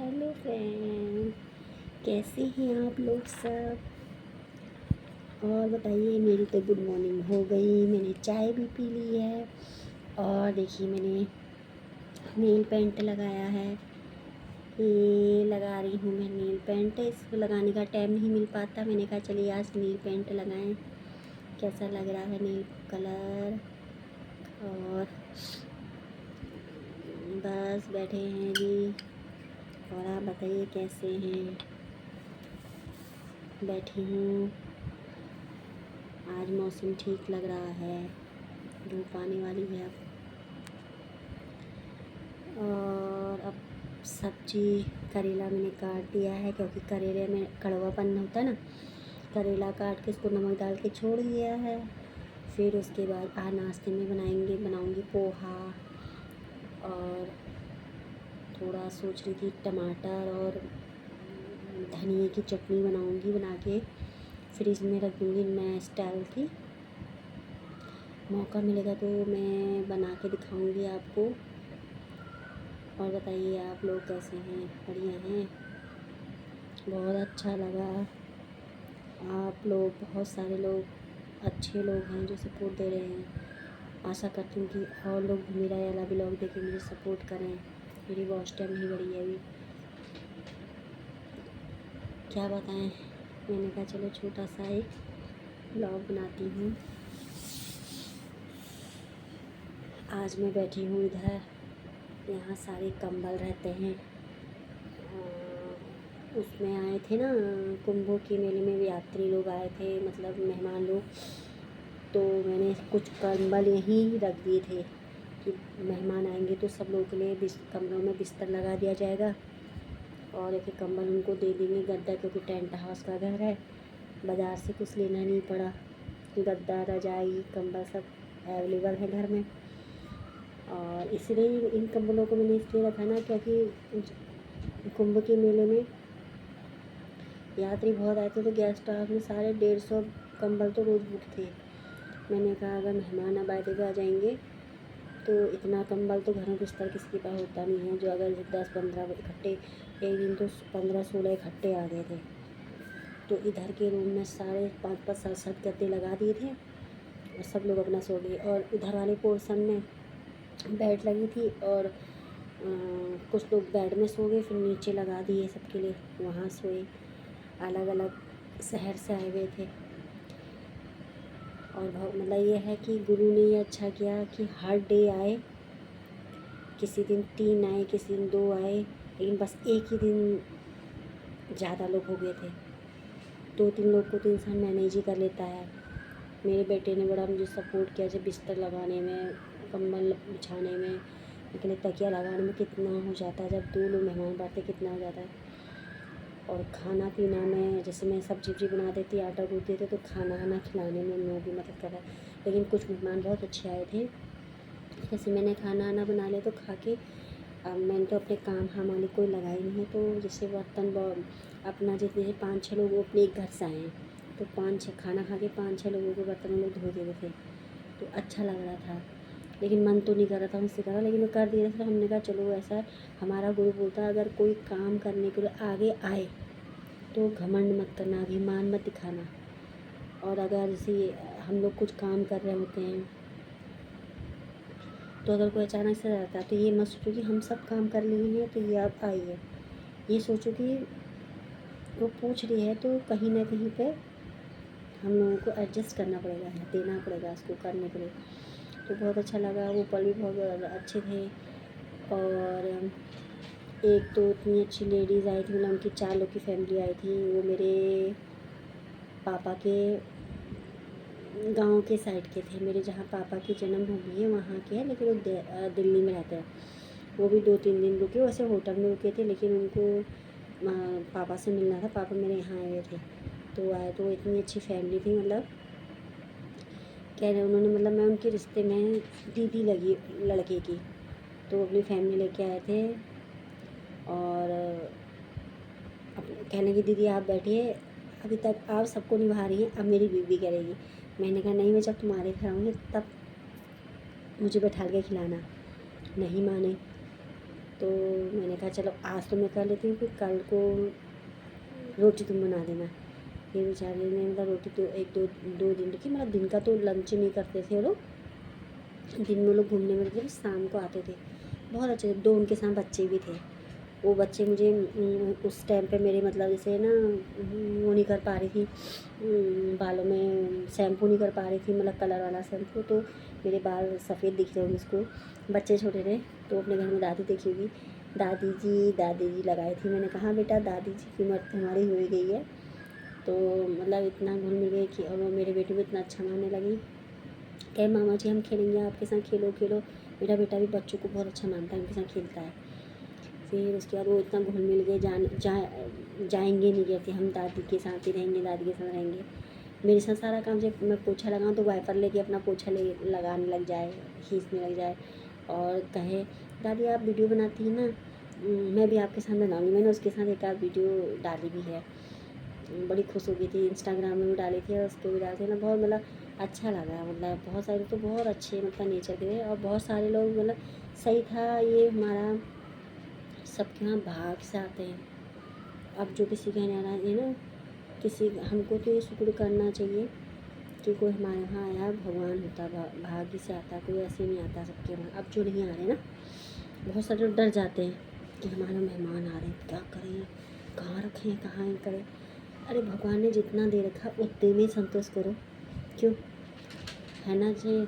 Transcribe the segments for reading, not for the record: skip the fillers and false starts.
Hello friend, कैसे हैं आप लोग सब। और बताइए, मेरी तो गुड मॉर्निंग हो गई, मैंने चाय भी पी ली है। और देखिए, मैंने नेल पेंट लगाया है। ये लगा रही हूँ मैं नेल पेंट। इसको लगाने का टाइम नहीं मिल पाता, मैंने कहा चलिए आज नेल पेंट लगाएं। कैसा लग रहा है नेल कलर। और बस बैठे हैं जी। और आप बताइए कैसे हैं। बैठी हूँ, आज मौसम ठीक लग रहा है, धूप आने वाली है अब। और अब सब्जी करेला मैंने काट दिया है, क्योंकि करेले में कड़वापन होता है ना। करेला काट के उसको नमक डाल के छोड़ दिया है। फिर उसके बाद आज नाश्ते में बनाऊंगी पोहा। और थोड़ा सोच रही थी टमाटर और धनिए की चटनी बनाऊंगी, बना के फ्रिज में रख दूँगी मैं स्टाइल की। मौका मिलेगा तो मैं बना के दिखाऊंगी आपको। और बताइए आप लोग कैसे हैं, बढ़िया हैं। बहुत अच्छा लगा, आप लोग बहुत सारे लोग अच्छे लोग हैं जो सपोर्ट दे रहे हैं। आशा करती हूँ कि और लोग भी मेरा वाला ब्लॉग देख के मुझे सपोर्ट करें। मेरी वॉच टाइम नहीं बढ़ी है अभी, क्या बताएं। मैंने कहा चलो छोटा सा एक ब्लॉग बनाती हूँ। आज मैं बैठी हूँ इधर, यहाँ सारे कंबल रहते हैं। उसमें आए थे ना, कुंभों के मेले में यात्री लोग आए थे, मतलब मेहमान लोग। तो मैंने कुछ कंबल यहीं रख दिए थे कि मेहमान आएंगे तो सब लोगों के लिए कमरों में बिस्तर लगा दिया जाएगा। और एक कंबल उनको दे देंगे, गद्दा, क्योंकि टेंट हाउस का घर है, बाज़ार से कुछ लेना नहीं पड़ा। गद्दा, रजाई, कंबल सब अवेलेबल है घर में। और इसलिए इन कंबलों को मैंने इसलिए रखा ना, क्योंकि कुंभ के मेले में यात्री बहुत आए थे, तो गेस्ट हाउस में सारे 150 कंबल तो रोज़ बुक थे। मैंने कहा अगर मेहमान अब आ जाएंगे तो इतना कंबल तो घरों बिस्तर किसी के पास होता नहीं है। जो अगर 10-15 इकट्ठे, एक दिन तो 15-16 इकट्ठे आ गए थे। तो इधर के रूम में सारे 5-5, 7-7 गद्दे लगा दिए थे और सब लोग अपना सो गए। और उधर वाले पोर्शन में बेड लगी थी और कुछ लोग बेड में सो गए, फिर नीचे लगा दिए सबके लिए, वहाँ सोए। अलग अलग शहर से आए हुए थे। और मतलब ये है कि गुरु ने ये अच्छा किया कि हर डे आए, किसी दिन 3 आए, किसी दिन 2 आए, लेकिन बस एक ही दिन ज़्यादा लोग हो गए थे। 2-3 लोग को तो इंसान मैनेज ही कर लेता है। मेरे बेटे ने बड़ा मुझे सपोर्ट किया, जब बिस्तर लगाने में, कंबल बिछाने में, लेकिन तकिया लगाने में कितना हो जाता है। जब 2 लोग मेहमान बैठते कितना हो जाता है। और खाना पीना में, जैसे मैं सब्जी वब्जी बना देती, आटा गूँथ देते, तो खाना वाना खिलाने में उन लोगों की मदद कर रहा है। लेकिन कुछ मेहमान बहुत अच्छे आए थे, जैसे मैंने खाना वाना बना लिया तो खा के, अब मैंने तो अपने काम हमारे कोई लगाई नहीं है। तो जैसे बर्तन अपना, जैसे 5-6 लोग अपने एक घर से आए हैं, तो 5-6 खाना खा के 5-6 लोगों के बर्तन लोग धो देते थे, तो अच्छा लग रहा था। लेकिन मन तो नहीं कर रहा था मुझसे करा, लेकिन वो कर दिया था। हमने कहा चलो ऐसा है, हमारा गुरु बोलता है अगर कोई काम करने के लिए आगे आए तो घमंड मत करना, अभिमान मत दिखाना। और अगर जैसे हम लोग कुछ काम कर रहे होते हैं, तो अगर कोई अचानक से रहता है, तो ये मत सोचो कि हम सब काम कर लिए हैं तो ये अब आई है। ये सोचो कि वो पूछ रही है, तो कहीं ना कहीं पे हम लोगों को एडजस्ट करना पड़ेगा, देना पड़ेगा उसको करने के लिए। तो बहुत अच्छा लगा, वो पल भी बहुत अच्छे थे। और एक तो इतनी अच्छी लेडीज़ आई थी, मतलब उनकी 4 लोग की फैमिली आई थी। वो मेरे पापा के गांव के साइड के थे, मेरे जहाँ पापा की जन्मभूमि है वहाँ के हैं, लेकिन वो दिल्ली में रहते हैं। वो भी 2-3 दिन रुके, वैसे होटल में रुके थे, लेकिन उनको पापा से मिलना था, पापा मेरे यहाँ आए हुए थे। तो आए, तो इतनी अच्छी फैमिली थी, मतलब कह रहे उन्होंने, मतलब मैं उनके रिश्ते में दीदी लगी लड़के की। तो अपनी फैमिली लेके आए थे। और कहने की दीदी आप बैठिए, अभी तक आप सबको निभा रही हैं, अब मेरी बीवी करेगी। मैंने कहा नहीं, मैं जब तुम्हारे घर आऊँगी तब मुझे बैठा के खिलाना। नहीं माने, तो मैंने कहा चलो आज तो मैं कर लेती हूँ, फिर कल को रोटी तुम बना देना। फिर बेचारे ने मतलब रोटी तो एक दो दिन की, मतलब दिन का तो लंच नहीं करते थे वो लोग, दिन में लोग घूमने में थे, शाम को आते थे। बहुत अच्छे, दो उनके साथ बच्चे भी थे। वो बच्चे मुझे उस टाइम पे मेरे मतलब जैसे ना वो नहीं कर पा रही थी, बालों में शैम्पू नहीं कर पा रही थी, मतलब कलर वाला शैम्पू, तो मेरे बाल सफ़ेद दिख रहे होंगे उसको। बच्चे छोटे थे तो अपने घर में दादी देखी होगी, दादी जी लगाई थी। मैंने कहा बेटा दादी जी की उम्र तुम्हारी हो ही गई है, तो मतलब इतना घुल मिल गई कि, और मेरे बेटे को इतना अच्छा मानने लगी। कहे मामा जी हम खेलेंगे, आपके साथ खेलो खेलो। मेरा बेटा भी बच्चों को बहुत अच्छा मानता है, उनके साथ खेलता है। फिर उसके बाद वो इतना घुल मिल गए, जाएंगे नहीं कहते, हम दादी के साथ ही रहेंगे, दादी के साथ रहेंगे। मेरे साथ सारा काम, जब मैं पोछा लगाऊँ तो वाइपर लेके अपना पोछा लगाने लग जाए, खींचने लग जाए, और कहे दादी आप वीडियो बनाती हैं ना, मैं भी आपके साथ बनाऊँगी। मैंने उसके साथ एक आध वीडियो डाली भी है, बड़ी खुश हो गई थी। इंस्टाग्राम में भी डाली थी और उस पर भी डालते ना, बहुत मतलब अच्छा लगा। मतलब बहुत सारे तो बहुत अच्छे मतलब नेचर के थे, और बहुत सारे लोग मतलब सही था। ये हमारा सबके यहाँ भाग से आते हैं। अब जो किसी के यहाँ है ना, किसी हमको तो ये शुक्र करना चाहिए कि कोई हमारे यहाँ आया, भगवान होता, भाग्य से आता, कोई ऐसे नहीं आता सबके यहाँ। अब जो नहीं आ रहे ना, बहुत सारे लोग डर जाते हैं कि हमारे मेहमान आ रहे हैं, क्या करें, कहाँ रखें, कहाँ ये करें। अरे भगवान ने जितना दे रखा उतने में संतोष करो, क्यों, है ना जी।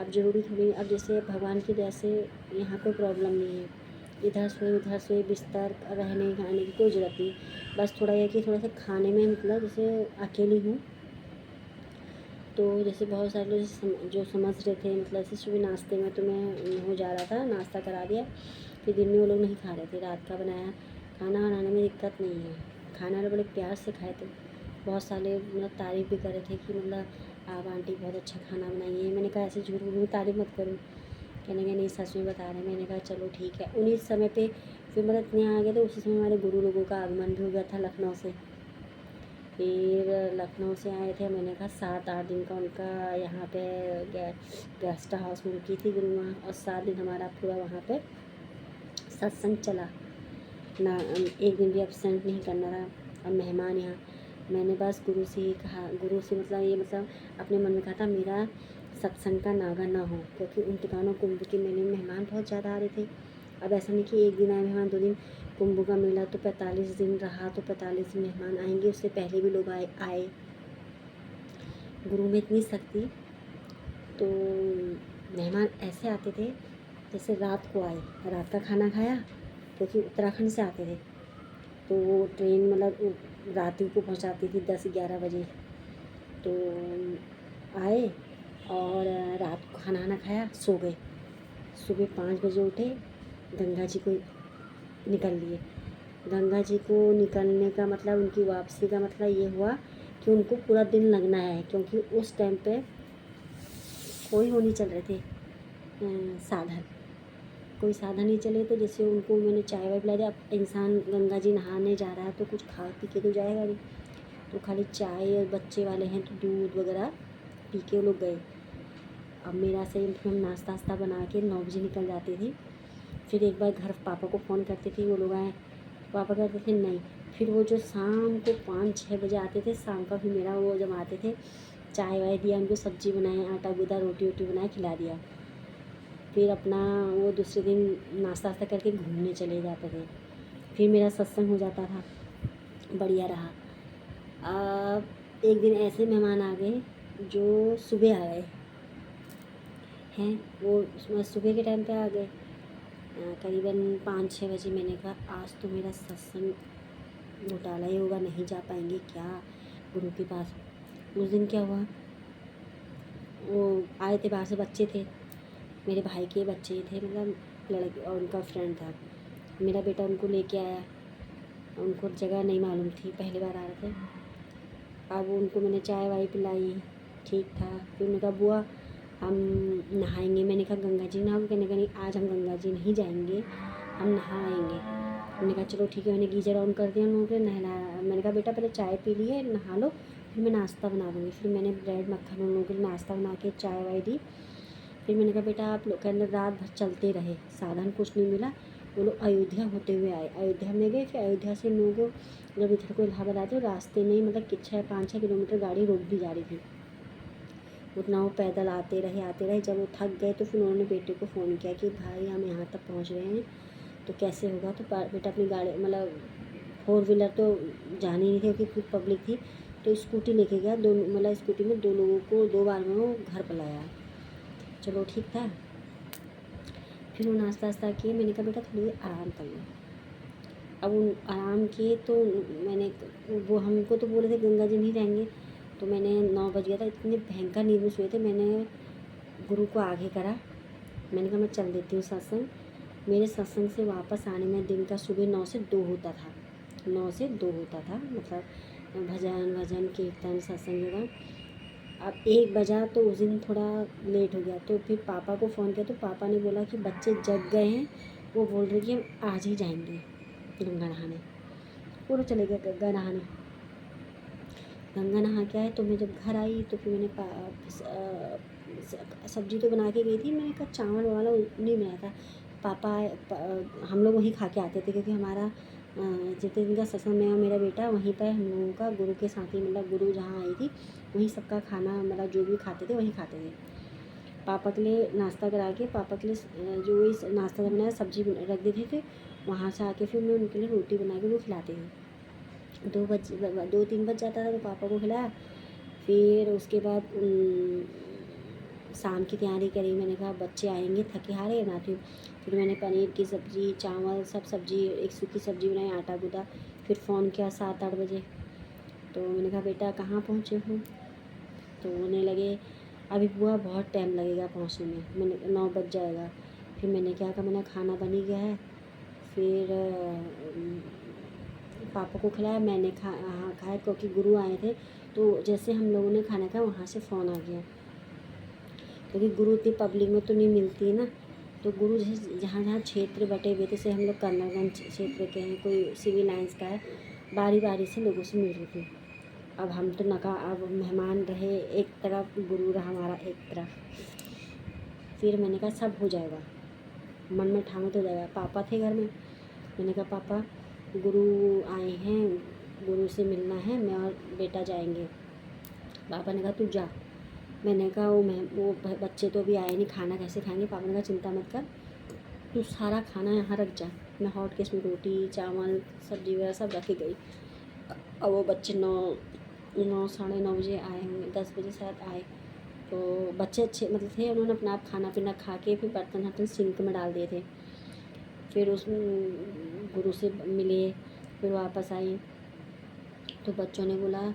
अब ज़रूरी थोड़ी, अब जैसे भगवान की दया से यहाँ कोई प्रॉब्लम नहीं है, इधर सोए बिस्तर, रहने खाने की कोई ज़रूरत नहीं। बस थोड़ा यह कि थोड़ा सा खाने में, मतलब जैसे अकेली हूँ तो जैसे बहुत सारे लोग जो समझ रहे थे, मतलब जैसे सुबह नाश्ते में तो मैं हो जा रहा था, नाश्ता करा दिया, फिर दिन में वो लोग नहीं खा रहे थे, रात का बनाया। खाना बनाने में दिक्कत नहीं है, खाना तो बड़े प्यार से खाए थे। बहुत सारे मतलब तारीफ़ भी कर रहे थे कि मतलब आप आंटी बहुत अच्छा खाना बनाई है। मैंने कहा ऐसे झूठ मूठ तारीफ़ मत करूँ। कहने लगे नहीं सच में बता रहे हैं। मैंने कहा चलो ठीक है। उन्हीं समय पे फिर मतलब इतने आ गए थे, उसी समय हमारे गुरु लोगों का आगमन भी हो गया था लखनऊ से। फिर लखनऊ से आए थे, मैंने कहा 7-8 दिन का उनका यहाँ पे गेस्ट हाउस में रुकी थी गुरु माँ, और 7 दिन हमारा पूरा वहाँ पे सत्संग चला ना, एक दिन भी एब्सेंट नहीं करना रहा। और मेहमान यहाँ, मैंने बस गुरु से ही कहा, गुरु से मतलब ये मतलब अपने मन में कहा था मेरा सत्संग का नागा ना हो, क्योंकि उन ठिकानों कुंभ के मेले में मेहमान बहुत ज़्यादा आ रहे थे। अब ऐसा नहीं कि एक दिन आए मेहमान, 2 दिन, कुंभ का मेला तो 45 दिन रहा, तो 45 दिन मेहमान आएंगे, उससे पहले भी लोग आए। गुरु में इतनी शक्ति, तो मेहमान ऐसे आते थे जैसे रात को आए, रात का खाना खाया, क्योंकि उत्तराखंड से आते थे, तो वो ट्रेन मतलब रात ही को पहुंचाती थी 10-11 बजे। तो आए और रात को खाना वाना खाया, सो गए। सुबह 5 बजे उठे, गंगा जी को निकल लिए। गंगा जी को निकलने का मतलब, उनकी वापसी का मतलब ये हुआ कि उनको पूरा दिन लगना है, क्योंकि उस टाइम पे कोई वो नहीं चल रहे थे साधन, कोई साधन नहीं चले। तो जैसे उनको मैंने चाय वाय पिला दिया। अब इंसान गंगा जी नहाने जा रहा है तो कुछ खा पी के तो जाएगा नहीं, तो खाली चाय, और बच्चे वाले हैं तो दूध वगैरह पी के वो लोग गए। अब मेरा से हम नाश्ता वास्ता बना के 9 बजे निकल जाती थी। फिर एक बार घर पापा को फ़ोन करती थी, वो लोग आए, पापा कहते थे नहीं। फिर वो जो शाम को 5-6 बजे आते थे, शाम का फिर मेरा वो जब आते थे, चाय वाय दिया उनको, सब्ज़ी बनाए, आटा गूँदा, रोटी वोटी बनाए, खिला दिया। फिर अपना वो दूसरे दिन नाश्ता वास्ता करके घूमने चले जाते थे। फिर मेरा सत्संग हो जाता था, बढ़िया रहा। अब एक दिन ऐसे मेहमान आ गए जो सुबह आ गए हैं, वो सुबह के टाइम पे आ गए, करीबन 5-6 बजे। मैंने कहा आज तो मेरा सत्संग घोटाला ही होगा, नहीं जा पाएंगे क्या गुरु के पास। उस दिन क्या हुआ, वो आए थे बाहर से, बच्चे थे, मेरे भाई के बच्चे थे, मतलब लड़के, और उनका फ्रेंड था। मेरा बेटा उनको लेके आया, उनको जगह नहीं मालूम थी, पहली बार आ रहे थे। अब उनको मैंने चाय वाय पिलाई, ठीक था। फिर उन्होंने कहा बुआ हम नहाएंगे। मैंने कहा गंगा जी नहाओगे, कहने का नहीं आज हम गंगा जी नहीं जाएंगे, हम नहाएंगे। मैंने कहा चलो ठीक है। मैंने गीजर ऑन कर दिया, उन्होंने नहला। मैंने कहा बेटा पहले चाय पी लिए, नहा लो, फिर मैं नाश्ता बना दूँगी। फिर मैंने ब्रेड मक्खन उन लोगों के लिए नाश्ता बना के चाय वाय दी। फिर मैंने कहा बेटा आप लोग के अंदर रात भर चलते रहे, साधन कुछ नहीं मिला, वो लोग अयोध्या होते हुए आए, अयोध्या में गए, फिर अयोध्या से इन लोगों को जब इधर को इलाहाबाद आते रास्ते में ही मतलब कि 5-6 किलोमीटर गाड़ी रोक दी जा रही थी। उतना वो पैदल आते रहे। जब वो थक गए तो फिर उन्होंने बेटे को फ़ोन किया कि भाई हम यहाँ तक पहुँच रहे हैं तो कैसे होगा। तो बेटा अपनी गाड़ी मतलब 4 व्हीलर तो जानी नहीं थी क्योंकि कुछ पब्लिक थी, तो स्कूटी लेके गया। मतलब स्कूटी में 2 लोगों को 2 बार में वो घर पर लाया। चलो ठीक था। फिर वो नाश्ता वास्ता किए, मैंने कहा बेटा थोड़ी देर आराम कर लो। अब उन आराम किए तो मैंने वो हमको तो बोले थे गंगा जी नहीं रहेंगे, तो मैंने 9 बज गया था, इतने भयंकर नींद में सोए थे। मैंने गुरु को आगे करा, मैंने कहा मैं चल देती हूँ सत्संग। मेरे सत्संग से वापस आने में दिन का सुबह 9 से 2 होता था, 9 से 2 होता था, मतलब भजन कीर्तन सत्संग होगा। अब 1 बजा तो उस दिन थोड़ा लेट हो गया, तो फिर पापा को फ़ोन किया तो पापा ने बोला कि बच्चे जग गए हैं, वो बोल रहे कि हम आज ही जाएंगे गंगा नहाने। वो लोग चले गए गंगा नहाने। गंगा नहा के आए तो मैं जब घर आई तो फिर मैंने सब्जी तो बना के गई थी, मैंने कहा चावल वाला नहीं बनाया था। पापा हम लोग वहीं खा के आते थे क्योंकि हमारा जितने दिन का सत्संग में और मेरा बेटा वहीं पर हम लोगों का गुरु के साथ ही मतलब गुरु जहाँ आई थी वहीं सबका खाना मतलब जो भी खाते थे वहीं खाते थे। पापा के लिए नाश्ता करा के पापा के लिए जो वही नाश्ता बनाया सब्जी रख देते थे, वहाँ से आके फिर मैं उनके लिए रोटी बना के वो खिलाती थी। 2-3 बज जाता था तो पापा को खिलाया। फिर उसके बाद शाम की तैयारी करी। मैंने कहा बच्चे आएंगे थके हारे बनाती हूँ। फिर मैंने पनीर की सब्ज़ी चावल सब सब्ज़ी एक सूखी सब्ज़ी बनाई, आटा गूँथा। फिर फ़ोन किया 7-8 बजे, तो मैंने कहा बेटा कहाँ पहुँचे हो, तो बोलने लगे अभी बुआ बहुत टाइम लगेगा पहुँचने में, मैंने 9 बज जाएगा। फिर मैंने क्या कहा मैंने खाना बन ही गया है। फिर पापा को खिलाया, मैंने खाया क्योंकि गुरु आए थे। तो जैसे हम लोगों ने खाना खाया वहाँ से फ़ोन आ गया, क्योंकि गुरु इतनी पब्लिक में तो नहीं मिलती है ना। तो गुरु जैसे जहाँ जहाँ क्षेत्र बटे हुए थे, जैसे हम लोग कर्नलगंज क्षेत्र के हैं, कोई सिविल लाइन्स का है, बारी बारी से लोगों से मिल रही थी। अब हम तो अब मेहमान रहे एक तरफ, गुरु रहा हमारा एक तरफ। फिर मैंने कहा सब हो जाएगा, मन में ठान तो जाएगा। पापा थे घर में, मैंने कहा पापा गुरु आए हैं, गुरु से मिलना है, मैं और बेटा जाएंगे। पापा ने कहा तू जा। मैंने कहा वो बच्चे तो अभी आए नहीं, खाना कैसे खाएंगे। पापा ने कहा चिंता मत कर, तू सारा खाना यहाँ रख जा। मैं हॉट केस में रोटी चावल सब्जी वगैरह सब रख के गई। अब वो बच्चे 9 साढ़े 9 बजे आए होंगे, 10 बजे शायद आए। तो बच्चे अच्छे मतलब थे, उन्होंने अपना आप खाना पीना खा के फिर बर्तन वर्तन सिंक में डाल दिए थे। फिर उस गुरु से मिले, फिर वापस आई तो बच्चों ने बोला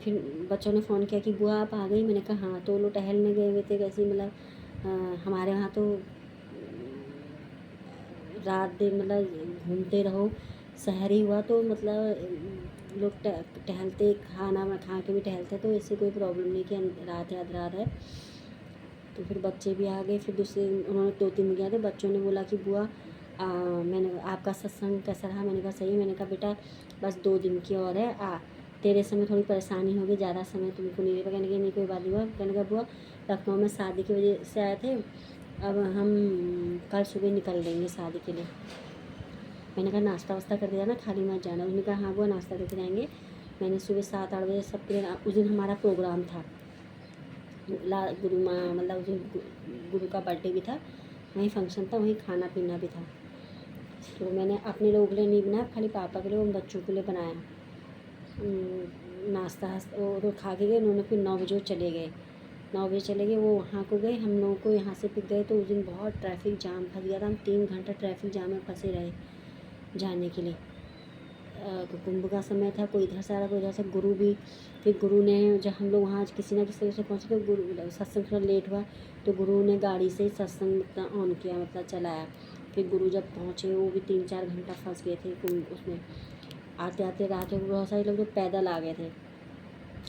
फिर बच्चों ने फ़ोन किया कि बुआ आप आ गई। मैंने कहा हाँ। तो वो लोग टहलने गए हुए थे कैसे मतलब हमारे यहाँ तो रात दिन मतलब घूमते रहो, शहर ही हुआ तो मतलब लोग टहलते खाना खा के भी टहलते, तो इससे कोई प्रॉब्लम नहीं कि रात है रात है। तो फिर बच्चे भी आ गए। फिर दूसरे उन्होंने 2-3 दिन गया थे। बच्चों ने बोला कि बुआ मैंने आपका सत्संग कैसा रहा। मैंने कहा सही। मैंने कहा बेटा बस 2 दिन की और है, तेरे समय थोड़ी परेशानी होगी, ज़्यादा समय तुमको नहीं लगेगा। कहने की नहीं कोई बात नहीं हुआ। कहने का बुआ लखनऊ में शादी की वजह से आए थे, अब हम कल सुबह निकल देंगे शादी के लिए। मैंने कहा नाश्ता वास्ता कर दिया ना, खाली मत जाना। उन्होंने कहा हाँ बुआ नाश्ता करके जाएंगे। मैंने सुबह 7-8 बजे सबके लिए उस दिन हमारा प्रोग्राम था, गुरु माँ मतलब उस दिन गुरु का बर्थडे भी था, वहीं फंक्शन था, वहीं खाना पीना भी था। तो मैंने अपने लोगों के लिए नहीं बनाया, खाली पापा के लिए उन बच्चों के लिए बनाया। नाश्ता वो तो खा के गए उन्होंने। फिर 9 बजे चले गए, 9 बजे चले गए वो वहाँ को गए। हम लोगों को यहाँ से पिक गए तो उस दिन बहुत ट्रैफिक जाम फंस गया था। हम 3 घंटा ट्रैफिक जाम में फंसे रहे जाने के लिए। कुंभ का समय था, कोई इधर से आ रहा कोई इधर से। गुरु भी फिर गुरु ने जब हम लोग वहाँ किसी ना किसी तरह से पहुँचे तो गुरु सत्संग थोड़ा लेट हुआ तो गुरु ने गाड़ी से ही सत्संग मतलब ऑन किया मतलब चलाया। फिर गुरु जब पहुँचे वो भी 3-4 घंटा फंस गए थे कुंभ उसमें। आते आते रात में बहुत सारे लोग तो पैदल आ गए थे,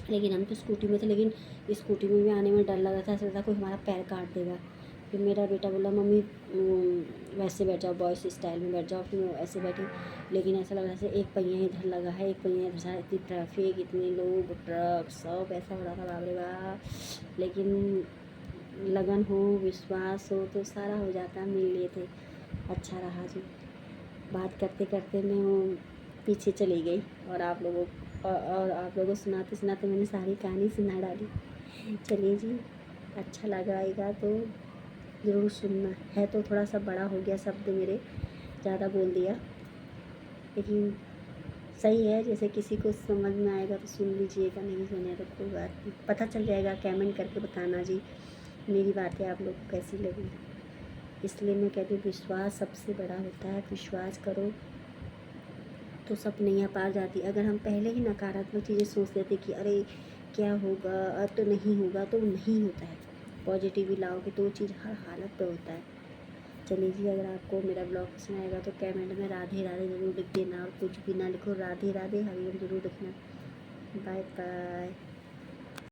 लेकिन हम तो स्कूटी में थे। लेकिन स्कूटी में भी आने में डर लग रहा था, ऐसा लगा कोई हमारा पैर काट देगा। फिर मेरा बेटा बोला मम्मी वैसे बैठ जाओ, बॉयस स्टाइल में बैठ जाओ। फिर मैं ऐसे बैठी, लेकिन ऐसा लग रहा था एक पहिया इधर लगा है एक पहिया इधर, इतनी ट्रैफिक इतने लोग ट्रक सब ऐसा हो रहा था बाप रे बाप। लेकिन लगन हो विश्वास हो तो सारा हो जाता, मिल लिए थे। अच्छा रहा जी। बात करते करते मैं वो पीछे चली गई और आप लोगों को सुनाते सुनाते मैंने सारी कहानी सुना डाली। चलिए जी, अच्छा लगेगा तो ज़रूर सुनना। है तो थोड़ा सा बड़ा हो गया शब्द मेरे, ज़्यादा बोल दिया, लेकिन सही है। जैसे किसी को समझ में आएगा तो सुन लीजिएगा, नहीं सुने तो कोई बात नहीं, पता चल जाएगा। कमेंट करके बताना जी मेरी बातें आप लोग को कैसी लगी। इसलिए मैं कहती हूँ विश्वास सबसे बड़ा होता है। विश्वास करो तो सब नैया पार जाती। अगर हम पहले ही नकारात्मक चीज़ें सोच लेते कि अरे क्या होगा, अब तो नहीं होगा, तो नहीं होता है। पॉजिटिव लाओगे तो वो चीज़ हर हालत पे होता है। चलिए जी, अगर आपको मेरा ब्लॉग पसंद आएगा तो कमेंट में राधे राधे ज़रूर लिख देना, और कुछ भी ना लिखो, राधे राधे हरिओम ज़रूर लिखना। Bye bye.